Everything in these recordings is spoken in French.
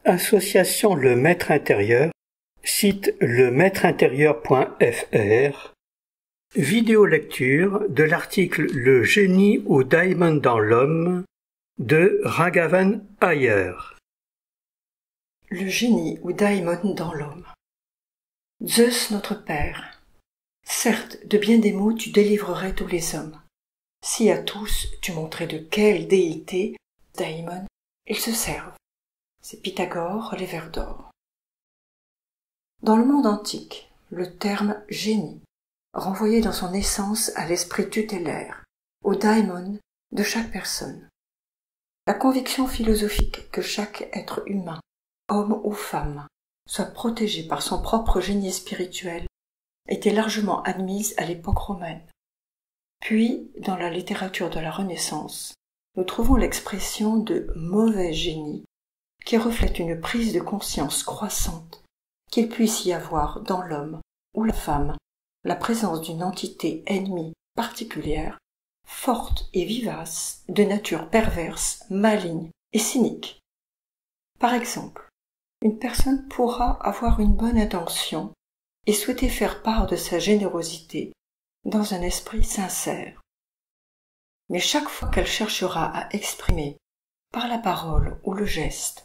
Association Le Maître Intérieur, site lemaîtreintérieur.fr. Vidéo lecture de l'article Le génie ou daimon dans l'homme de Raghavan Iyer. Le génie ou daimon dans l'homme. Zeus notre père. Certes, de bien des maux tu délivrerais tous les hommes. Si à tous tu montrais de quelle déité, daimon, ils se servent. C'est Pythagore, les vers d'or. Dans le monde antique, le terme génie renvoyait dans son essence à l'esprit tutélaire, au daimon de chaque personne. La conviction philosophique que chaque être humain, homme ou femme, soit protégé par son propre génie spirituel était largement admise à l'époque romaine. Puis, dans la littérature de la Renaissance, nous trouvons l'expression de mauvais génie qui reflète une prise de conscience croissante qu'il puisse y avoir dans l'homme ou la femme la présence d'une entité ennemie particulière, forte et vivace, de nature perverse, maligne et cynique. Par exemple, une personne pourra avoir une bonne intention et souhaiter faire part de sa générosité dans un esprit sincère. Mais chaque fois qu'elle cherchera à exprimer, par la parole ou le geste,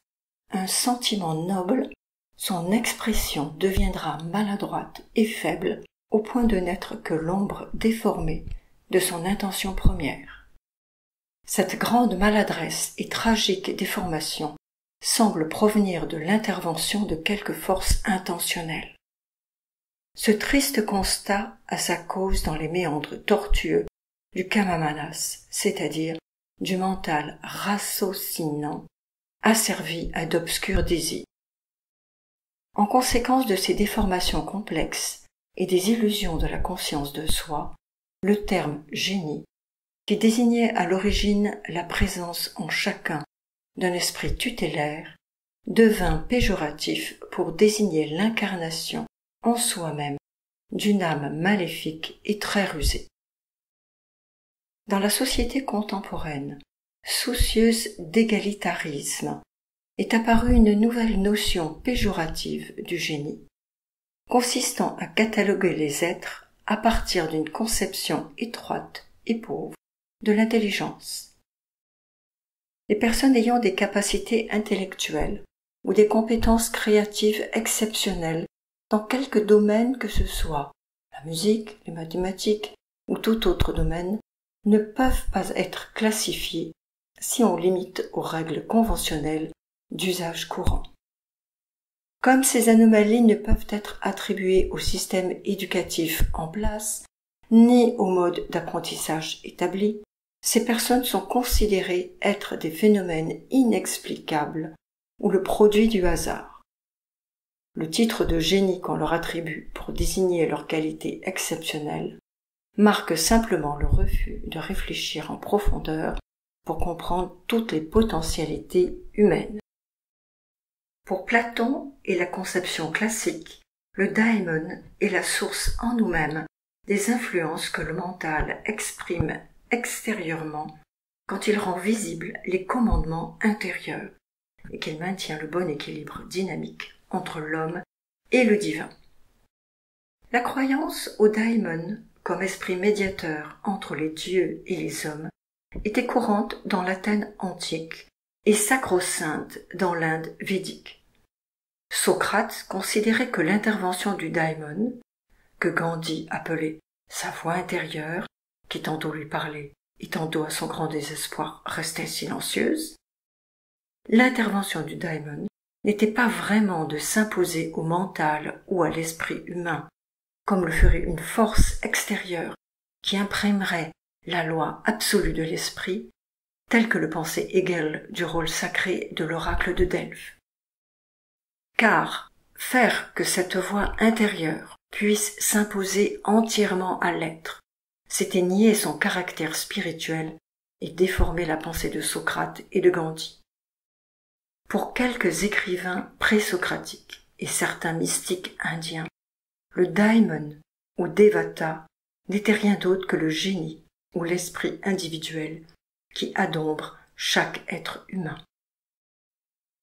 un sentiment noble, son expression deviendra maladroite et faible au point de n'être que l'ombre déformée de son intention première. Cette grande maladresse et tragique déformation semble provenir de l'intervention de quelque force intentionnelle. Ce triste constat a sa cause dans les méandres tortueux du kamamanas, c'est-à-dire du mental ratiocinant, asservi à d'obscurs désirs. En conséquence de ces déformations complexes et des illusions de la conscience de soi, le terme génie, qui désignait à l'origine la présence en chacun d'un esprit tutélaire, devint péjoratif pour désigner l'incarnation en soi-même d'une âme maléfique et très rusée. Dans la société contemporaine, soucieuse d'égalitarisme, est apparue une nouvelle notion péjorative du génie, consistant à cataloguer les êtres à partir d'une conception étroite et pauvre de l'intelligence. Les personnes ayant des capacités intellectuelles ou des compétences créatives exceptionnelles dans quelque domaine que ce soit, la musique, les mathématiques ou tout autre domaine, ne peuvent pas être classifiées si on limite aux règles conventionnelles d'usage courant. Comme ces anomalies ne peuvent être attribuées au système éducatif en place, ni au mode d'apprentissage établi, ces personnes sont considérées être des phénomènes inexplicables ou le produit du hasard. Le titre de génie qu'on leur attribue pour désigner leurs qualités exceptionnelles marque simplement le refus de réfléchir en profondeur pour comprendre toutes les potentialités humaines. Pour Platon et la conception classique, le daimon est la source en nous-mêmes des influences que le mental exprime extérieurement quand il rend visibles les commandements intérieurs et qu'il maintient le bon équilibre dynamique entre l'homme et le divin. La croyance au daimon comme esprit médiateur entre les dieux et les hommes était courante dans l'Athènes antique et sacro-sainte dans l'Inde védique. Socrate considérait que l'intervention du daimon, que Gandhi appelait sa voix intérieure, qui tantôt lui parlait et tantôt à son grand désespoir restait silencieuse, l'intervention du daimon n'était pas vraiment de s'imposer au mental ou à l'esprit humain, comme le ferait une force extérieure qui imprimerait la loi absolue de l'esprit, telle que le pensait Hegel du rôle sacré de l'oracle de Delphes. Car faire que cette voix intérieure puisse s'imposer entièrement à l'être, c'était nier son caractère spirituel et déformer la pensée de Socrate et de Gandhi. Pour quelques écrivains présocratiques et certains mystiques indiens, le daimon ou devata n'était rien d'autre que le génie ou l'esprit individuel qui adombre chaque être humain.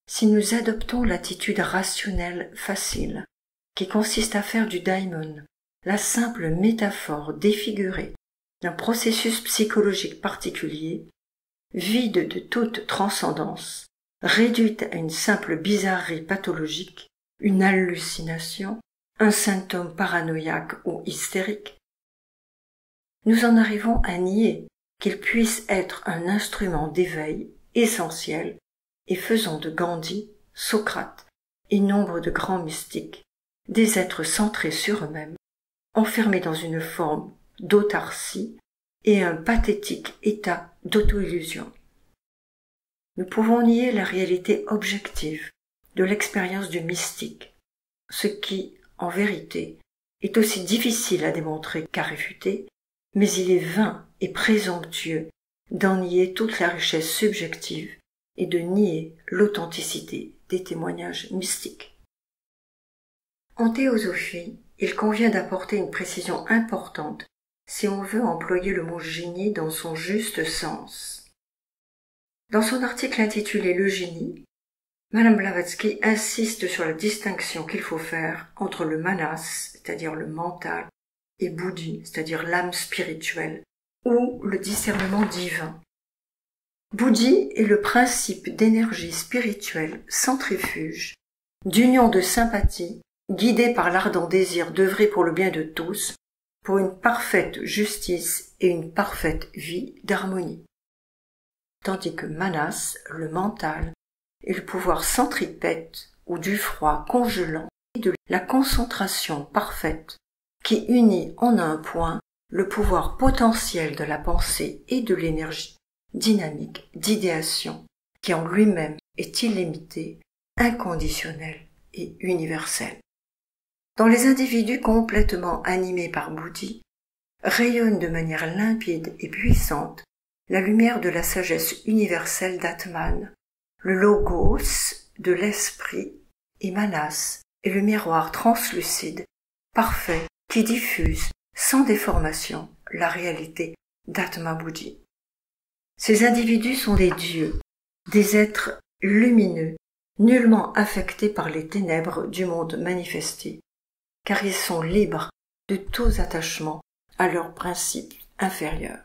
si nous adoptons l'attitude rationnelle facile, qui consiste à faire du daimon la simple métaphore défigurée d'un processus psychologique particulier, vide de toute transcendance, réduite à une simple bizarrerie pathologique, une hallucination, un symptôme paranoïaque ou hystérique, nous en arrivons à nier qu'il puisse être un instrument d'éveil essentiel et faisons de Gandhi, Socrate et nombre de grands mystiques des êtres centrés sur eux-mêmes, enfermés dans une forme d'autarcie et un pathétique état d'auto-illusion. Nous pouvons nier la réalité objective de l'expérience du mystique, ce qui, en vérité, est aussi difficile à démontrer qu'à réfuter, mais il est vain et présomptueux d'en nier toute la richesse subjective et de nier l'authenticité des témoignages mystiques. En théosophie, il convient d'apporter une précision importante si on veut employer le mot génie dans son juste sens. Dans son article intitulé « Le génie », Madame Blavatsky insiste sur la distinction qu'il faut faire entre le manas, c'est-à-dire le mental, et buddhi, c'est-à-dire l'âme spirituelle, ou le discernement divin. Buddhi est le principe d'énergie spirituelle centrifuge, d'union de sympathie, guidée par l'ardent désir d'œuvrer pour le bien de tous, pour une parfaite justice et une parfaite vie d'harmonie. Tandis que manas, le mental, est le pouvoir centripète ou du froid congelant et de la concentration parfaite qui unit en un point le pouvoir potentiel de la pensée et de l'énergie dynamique d'idéation qui en lui-même est illimité, inconditionnel et universel. Dans les individus complètement animés par Buddhi, rayonne de manière limpide et puissante la lumière de la sagesse universelle d'Atman, le logos de l'esprit et manas est le miroir translucide, parfait, qui diffuse, sans déformation, la réalité d'Atma Buddhi. Ces individus sont des dieux, des êtres lumineux, nullement affectés par les ténèbres du monde manifesté, car ils sont libres de tous attachements à leurs principes inférieurs.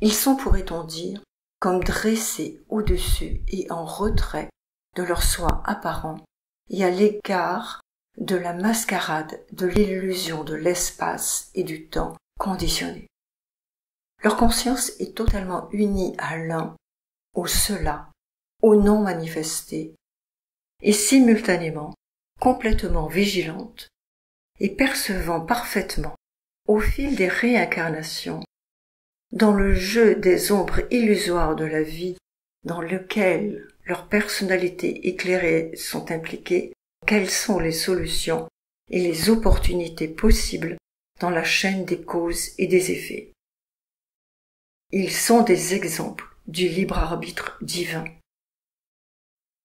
Ils sont, pourrait-on dire, comme dressés au-dessus et en retrait de leur soi apparent et à l'écart de la mascarade de l'illusion de l'espace et du temps conditionné. Leur conscience est totalement unie à l'un, au cela, au non manifesté, et simultanément complètement vigilante et percevant parfaitement, au fil des réincarnations, dans le jeu des ombres illusoires de la vie dans lequel leurs personnalités éclairées sont impliquées, quelles sont les solutions et les opportunités possibles dans la chaîne des causes et des effets. Ils sont des exemples du libre arbitre divin.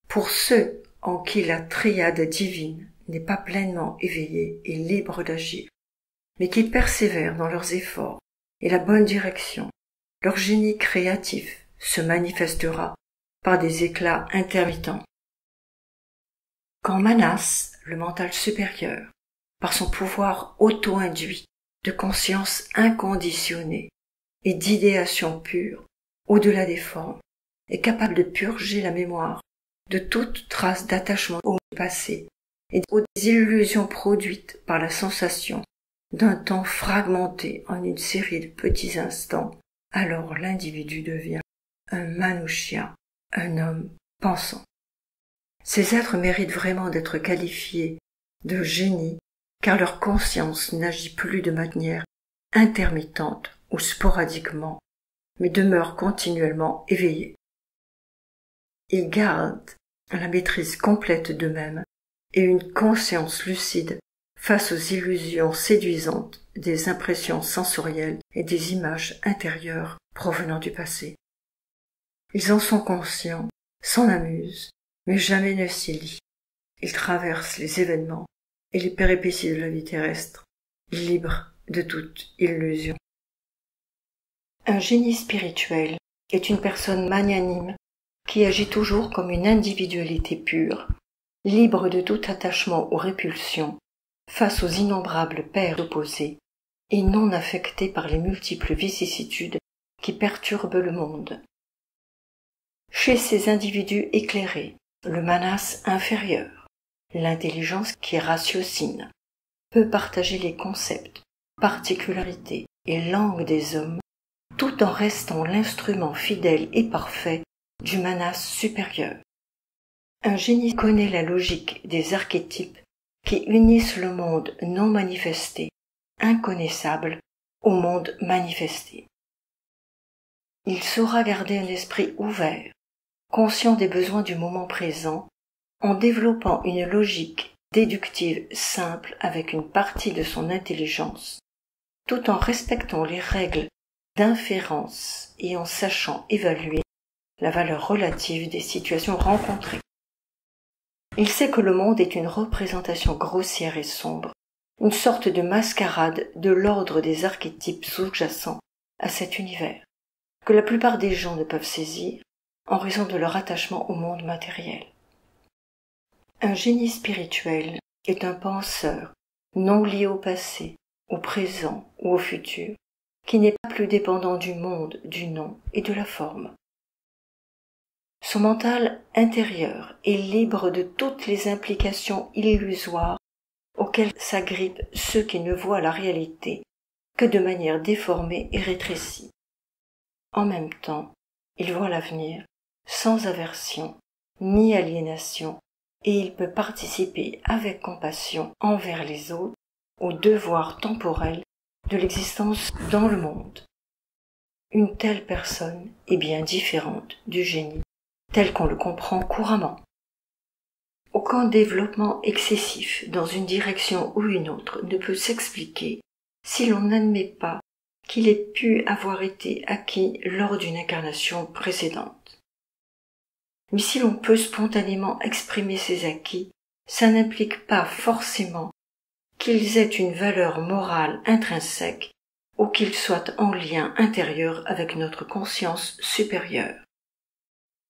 Pour ceux en qui la triade divine n'est pas pleinement éveillée et libre d'agir, mais qui persévèrent dans leurs efforts et la bonne direction, leur génie créatif se manifestera par des éclats intermittents. Quand Manas, le mental supérieur, par son pouvoir auto-induit de conscience inconditionnée et d'idéation pure, au-delà des formes, est capable de purger la mémoire de toute trace d'attachement au passé et aux illusions produites par la sensation d'un temps fragmenté en une série de petits instants, alors l'individu devient un manushya, un homme pensant. Ces êtres méritent vraiment d'être qualifiés de génies, car leur conscience n'agit plus de manière intermittente ou sporadiquement, mais demeure continuellement éveillée. Ils gardent la maîtrise complète d'eux-mêmes et une conscience lucide face aux illusions séduisantes des impressions sensorielles et des images intérieures provenant du passé. Ils en sont conscients, s'en amusent, mais jamais ne s'y lient. Ils traversent les événements et les péripéties de la vie terrestre, libres de toute illusion. Un génie spirituel est une personne magnanime qui agit toujours comme une individualité pure, libre de tout attachement ou répulsion, face aux innombrables paires opposées, et non affecté par les multiples vicissitudes qui perturbent le monde. Chez ces individus éclairés, le manas inférieur, l'intelligence qui ratiocine, peut partager les concepts, particularités et langues des hommes, tout en restant l'instrument fidèle et parfait du manas supérieur. Un génie connaît la logique des archétypes qui unissent le monde non manifesté, inconnaissable, au monde manifesté. Il saura garder un esprit ouvert, conscient des besoins du moment présent, en développant une logique déductive simple avec une partie de son intelligence, tout en respectant les règles d'inférence et en sachant évaluer la valeur relative des situations rencontrées. Il sait que le monde est une représentation grossière et sombre, une sorte de mascarade de l'ordre des archétypes sous-jacents à cet univers, que la plupart des gens ne peuvent saisir en raison de leur attachement au monde matériel. Un génie spirituel est un penseur non lié au passé, au présent ou au futur, qui n'est pas plus dépendant du monde, du nom et de la forme. Son mental intérieur est libre de toutes les implications illusoires auxquelles s'agrippent ceux qui ne voient la réalité que de manière déformée et rétrécie. En même temps, il voit l'avenir sans aversion ni aliénation et il peut participer avec compassion envers les autres au devoir temporel de l'existence dans le monde. Une telle personne est bien différente du génie tel qu'on le comprend couramment. Aucun développement excessif dans une direction ou une autre ne peut s'expliquer si l'on n'admet pas qu'il ait pu avoir été acquis lors d'une incarnation précédente. Mais si l'on peut spontanément exprimer ces acquis, ça n'implique pas forcément qu'ils aient une valeur morale intrinsèque ou qu'ils soient en lien intérieur avec notre conscience supérieure.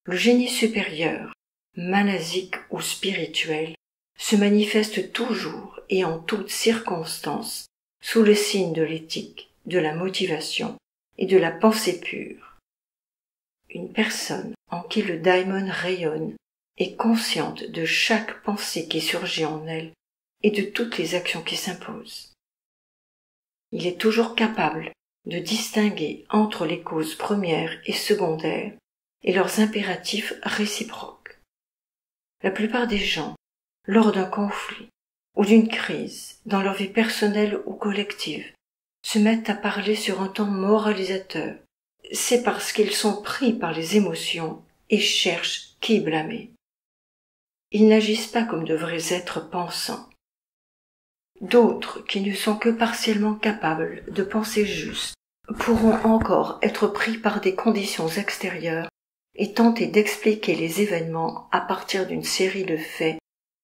Le génie supérieur, manasique ou spirituel, se manifeste toujours et en toutes circonstances sous le signe de l'éthique, de la motivation et de la pensée pure. Une personne en qui le daimon rayonne est consciente de chaque pensée qui surgit en elle et de toutes les actions qui s'imposent. Il est toujours capable de distinguer entre les causes premières et secondaires et leurs impératifs réciproques. La plupart des gens, lors d'un conflit ou d'une crise dans leur vie personnelle ou collective, se mettent à parler sur un ton moralisateur. C'est parce qu'ils sont pris par les émotions et cherchent qui blâmer. Ils n'agissent pas comme de vrais êtres pensants. D'autres, qui ne sont que partiellement capables de penser juste, pourront encore être pris par des conditions extérieures et tenter d'expliquer les événements à partir d'une série de faits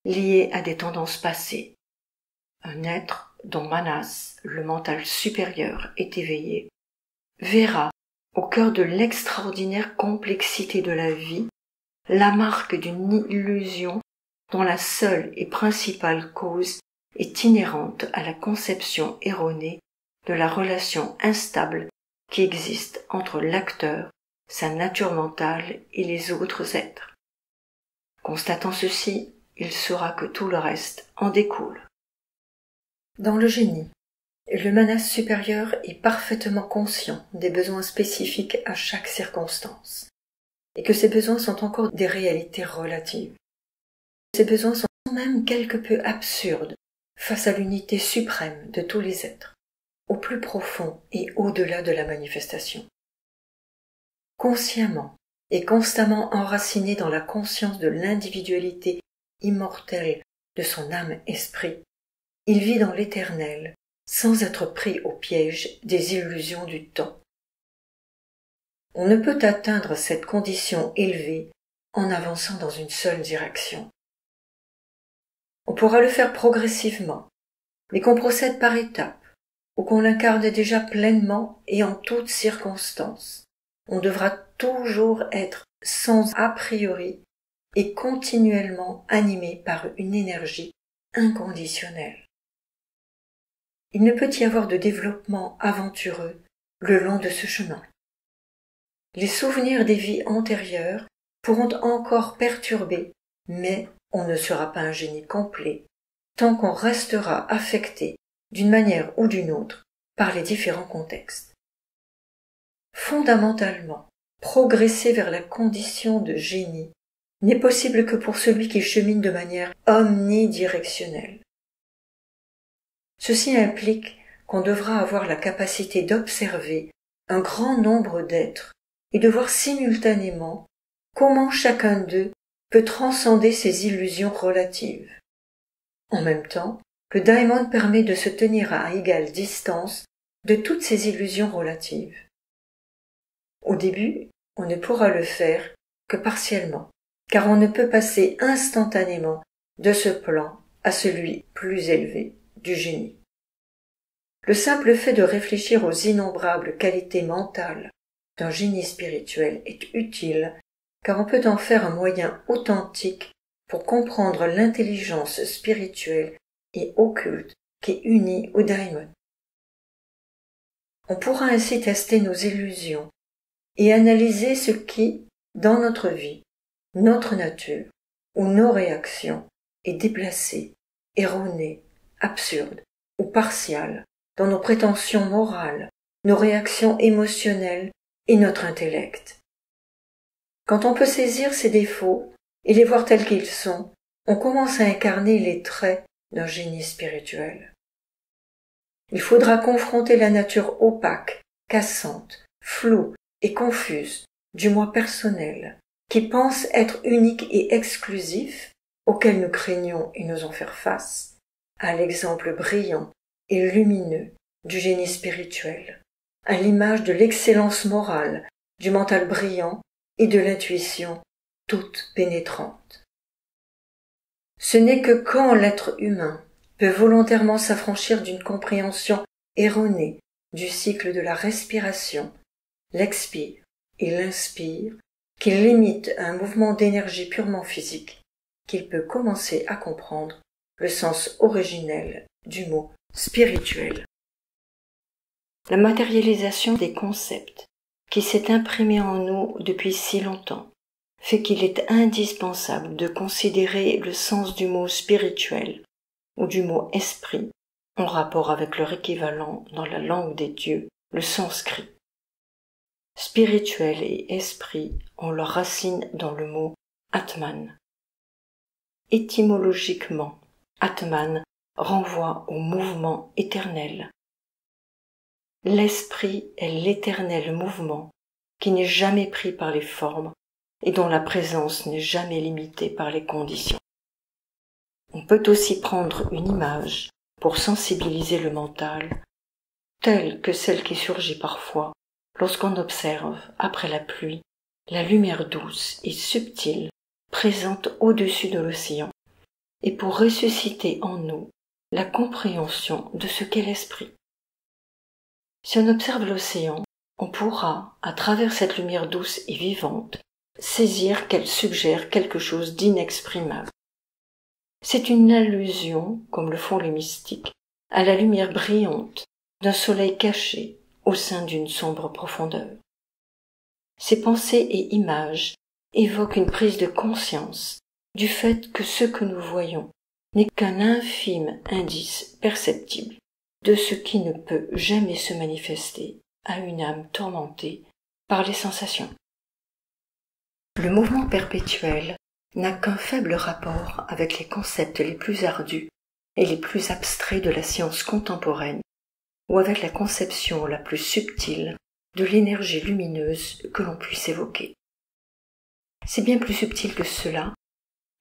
liés à des tendances passées. Un être dont Manas, le mental supérieur, est éveillé, verra, au cœur de l'extraordinaire complexité de la vie, la marque d'une illusion dont la seule et principale cause est inhérente à la conception erronée de la relation instable qui existe entre l'acteur, sa nature mentale et les autres êtres. Constatant ceci, il saura que tout le reste en découle. Dans le génie, le manas supérieur est parfaitement conscient des besoins spécifiques à chaque circonstance, et que ces besoins sont encore des réalités relatives. Ces besoins sont même quelque peu absurdes face à l'unité suprême de tous les êtres, au plus profond et au-delà de la manifestation. Consciemment et constamment enraciné dans la conscience de l'individualité immortelle de son âme-esprit, il vit dans l'éternel, sans être pris au piège des illusions du temps. On ne peut atteindre cette condition élevée en avançant dans une seule direction. On pourra le faire progressivement, mais qu'on procède par étapes, ou qu'on l'incarne déjà pleinement et en toutes circonstances. On devra toujours être sans a priori et continuellement animé par une énergie inconditionnelle. Il ne peut y avoir de développement aventureux le long de ce chemin. Les souvenirs des vies antérieures pourront encore perturber, mais on ne sera pas un génie complet tant qu'on restera affecté d'une manière ou d'une autre par les différents contextes. Fondamentalement, progresser vers la condition de génie n'est possible que pour celui qui chemine de manière omnidirectionnelle. Ceci implique qu'on devra avoir la capacité d'observer un grand nombre d'êtres et de voir simultanément comment chacun d'eux peut transcender ses illusions relatives. En même temps, le daimon permet de se tenir à égale distance de toutes ces illusions relatives. Au début, on ne pourra le faire que partiellement, car on ne peut passer instantanément de ce plan à celui plus élevé du génie. Le simple fait de réfléchir aux innombrables qualités mentales d'un génie spirituel est utile, car on peut en faire un moyen authentique pour comprendre l'intelligence spirituelle et occulte qui unit au daimon. On pourra ainsi tester nos illusions et analyser ce qui, dans notre vie, notre nature ou nos réactions, est déplacé, erroné, absurde ou partial dans nos prétentions morales, nos réactions émotionnelles et notre intellect. Quand on peut saisir ces défauts et les voir tels qu'ils sont, on commence à incarner les traits d'un génie spirituel. Il faudra confronter la nature opaque, cassante, floue et confuse du moi personnel, qui pense être unique et exclusif, auquel nous craignons et n'osons faire face, à l'exemple brillant et lumineux du génie spirituel, à l'image de l'excellence morale, du mental brillant et de l'intuition toute pénétrante. Ce n'est que quand l'être humain peut volontairement s'affranchir d'une compréhension erronée du cycle de la respiration, l'expire et l'inspire, qu'il limite un mouvement d'énergie purement physique, qu'il peut commencer à comprendre le sens originel du mot spirituel. La matérialisation des concepts qui s'est imprimée en nous depuis si longtemps fait qu'il est indispensable de considérer le sens du mot spirituel ou du mot esprit en rapport avec leur équivalent dans la langue des dieux, le sanskrit. Spirituel et esprit ont leur racine dans le mot Atman. Étymologiquement, Atman renvoie au mouvement éternel. L'esprit est l'éternel mouvement qui n'est jamais pris par les formes et dont la présence n'est jamais limitée par les conditions. On peut aussi prendre une image pour sensibiliser le mental, telle que celle qui surgit parfois lorsqu'on observe, après la pluie, la lumière douce et subtile présente au-dessus de l'océan, et pour ressusciter en nous la compréhension de ce qu'est l'esprit. Si on observe l'océan, on pourra, à travers cette lumière douce et vivante, saisir qu'elle suggère quelque chose d'inexprimable. C'est une allusion, comme le font les mystiques, à la lumière brillante d'un soleil caché au sein d'une sombre profondeur. Ces pensées et images évoquent une prise de conscience du fait que ce que nous voyons n'est qu'un infime indice perceptible de ce qui ne peut jamais se manifester à une âme tourmentée par les sensations. Le mouvement perpétuel n'a qu'un faible rapport avec les concepts les plus ardus et les plus abstraits de la science contemporaine, ou avec la conception la plus subtile de l'énergie lumineuse que l'on puisse évoquer. C'est bien plus subtil que cela,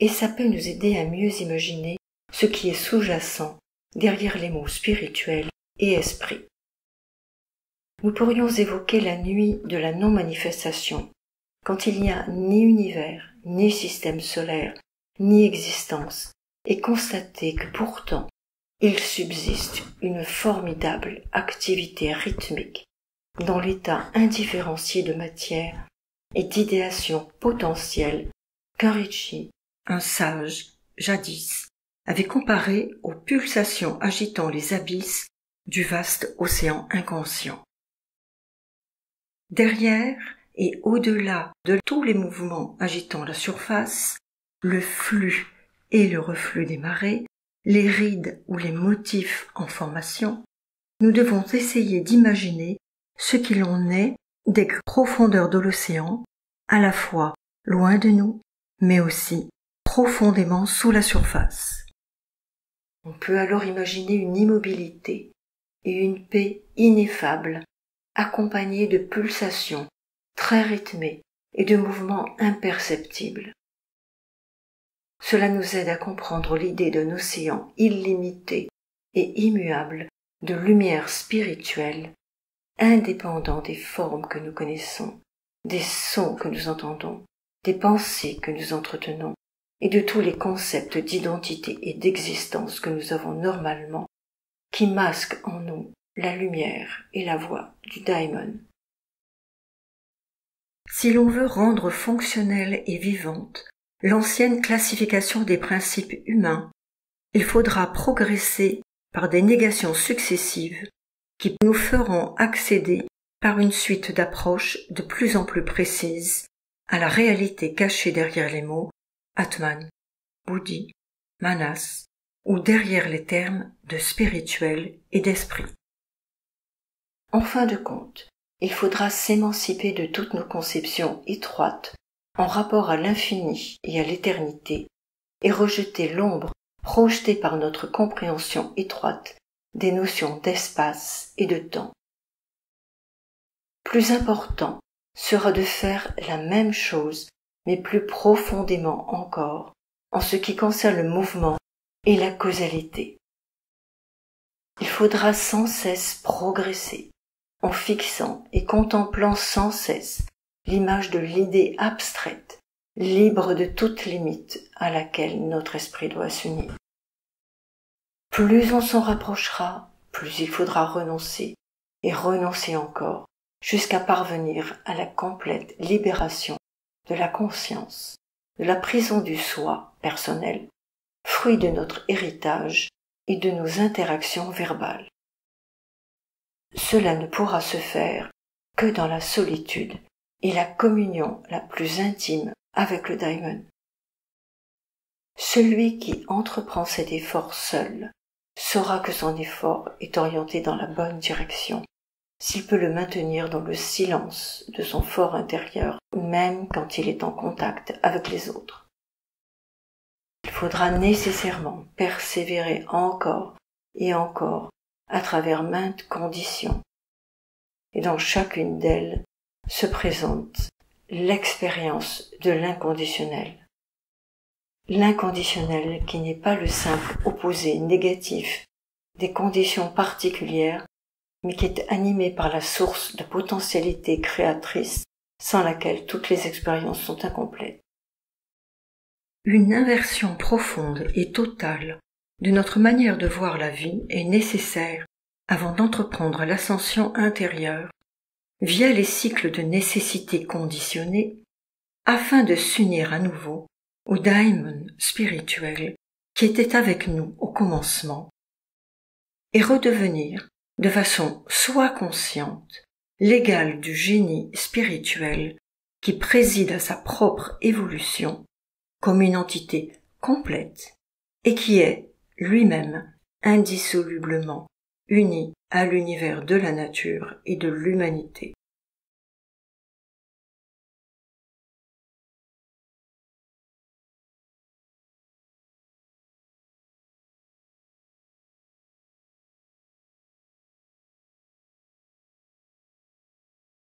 et ça peut nous aider à mieux imaginer ce qui est sous-jacent derrière les mots spirituel et esprit. Nous pourrions évoquer la nuit de la non-manifestation, quand il n'y a ni univers, ni système solaire, ni existence, et constater que pourtant il subsiste une formidable activité rythmique dans l'état indifférencié de matière et d'idéation potentielle qu'un Ritchie, un sage, jadis, avait comparé aux pulsations agitant les abysses du vaste océan inconscient. Derrière et au-delà de tous les mouvements agitant la surface, le flux et le reflux des marées, les rides ou les motifs en formation, nous devons essayer d'imaginer ce qu'il en est des profondeurs de l'océan, à la fois loin de nous, mais aussi profondément sous la surface. On peut alors imaginer une immobilité et une paix ineffable, accompagnées de pulsations très rythmées et de mouvements imperceptibles. Cela nous aide à comprendre l'idée d'un océan illimité et immuable de lumière spirituelle, indépendant des formes que nous connaissons, des sons que nous entendons, des pensées que nous entretenons, et de tous les concepts d'identité et d'existence que nous avons normalement, qui masquent en nous la lumière et la voix du daimon. Si l'on veut rendre fonctionnelle et vivante l'ancienne classification des principes humains, il faudra progresser par des négations successives qui nous feront accéder par une suite d'approches de plus en plus précises à la réalité cachée derrière les mots Atman, Buddhi, Manas, ou derrière les termes de spirituel et d'esprit. En fin de compte, il faudra s'émanciper de toutes nos conceptions étroites en rapport à l'infini et à l'éternité et rejeter l'ombre projetée par notre compréhension étroite des notions d'espace et de temps. Plus important sera de faire la même chose, mais plus profondément encore, en ce qui concerne le mouvement et la causalité. Il faudra sans cesse progresser, en fixant et contemplant sans cesse l'image de l'idée abstraite, libre de toute limite à laquelle notre esprit doit s'unir. Plus on s'en rapprochera, plus il faudra renoncer, et renoncer encore, jusqu'à parvenir à la complète libération de la conscience, de la prison du soi personnel, fruit de notre héritage et de nos interactions verbales. Cela ne pourra se faire que dans la solitude et la communion la plus intime avec le daimon. Celui qui entreprend cet effort seul saura que son effort est orienté dans la bonne direction, s'il peut le maintenir dans le silence de son fort intérieur, même quand il est en contact avec les autres. Il faudra nécessairement persévérer encore et encore à travers maintes conditions, et dans chacune d'elles se présente l'expérience de l'inconditionnel. L'inconditionnel qui n'est pas le simple opposé négatif des conditions particulières, mais qui est animé par la source de potentialité créatrice sans laquelle toutes les expériences sont incomplètes. Une inversion profonde et totale de notre manière de voir la vie est nécessaire avant d'entreprendre l'ascension intérieure via les cycles de nécessité conditionnée afin de s'unir à nouveau au daimon spirituel qui était avec nous au commencement et redevenir de façon soit consciente l'égal du génie spirituel qui préside à sa propre évolution comme une entité complète et qui est lui-même indissolublement uni à l'univers de la nature et de l'humanité.